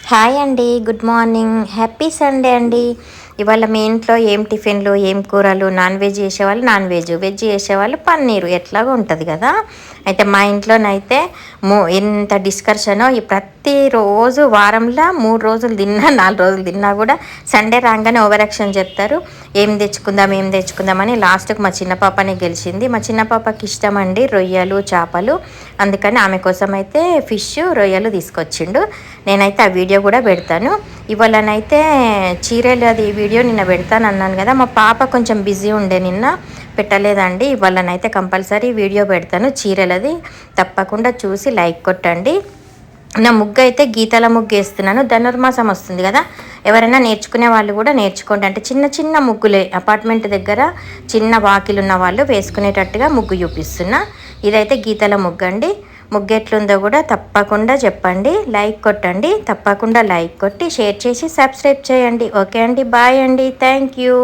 Hi అండి, good morning, happy Sunday అండి. ఇవాళ మీ ఇంట్లో ఏం టిఫిన్లు, ఏం కూరలు? నాన్ వెజ్ చేసేవాళ్ళు నాన్ వెజ్, వెజ్ చేసేవాళ్ళు పన్నీరు, ఎట్లాగో ఉంటుంది కదా. అయితే మా ఇంట్లోనైతే ఎంత డిస్కషనో, ఈ ప్రతిరోజు వారంలో 3 రోజులు తిన్నా 4 రోజులు తిన్నా కూడా సండే రాగానే ఓవర్ యాక్షన్ చెప్తారు. ఏం తెచ్చుకుందామని లాస్ట్కి మా చిన్న పాపని గెలిచింది. మా చిన్న పాపకి ఇష్టం అండి రొయ్యలు, చేపలు. అందుకని ఆమె కోసం అయితే ఫిష్, రొయ్యలు తీసుకొచ్చిండు. నేనైతే ఆ వీడియో కూడా పెడతాను. ఇవాళనైతే చీరలు అది వీడియో నిన్న పెడతాను అన్నాను కదా, మా పాప కొంచెం బిజీ ఉండే నిన్న పెట్టలేదండి. ఇవాళనైతే కంపల్సరీ వీడియో పెడతాను చీరలది, తప్పకుండా చూసి లైక్ కొట్టండి. నా ముగ్గు అయితే గీతల ముగ్గు వేస్తున్నాను. ధనుర్మాసం వస్తుంది కదా, ఎవరైనా నేర్చుకునే వాళ్ళు కూడా నేర్చుకోండి. అంటే చిన్న చిన్న ముగ్గులే, అపార్ట్మెంట్ దగ్గర చిన్న వాకిలు ఉన్న వాళ్ళు వేసుకునేటట్టుగా ముగ్గు చూపిస్తున్నా. ఇదైతే గీతల ముగ్గు అండి. ముగ్గు ఎట్లుందో కూడా తప్పకుండా చెప్పండి, లైక్ కొట్టండి. తప్పకుండా లైక్ కొట్టి షేర్ చేసి సబ్స్క్రైబ్ చేయండి. ఓకే అండి, బాయ్ అండి, థ్యాంక్ యూ.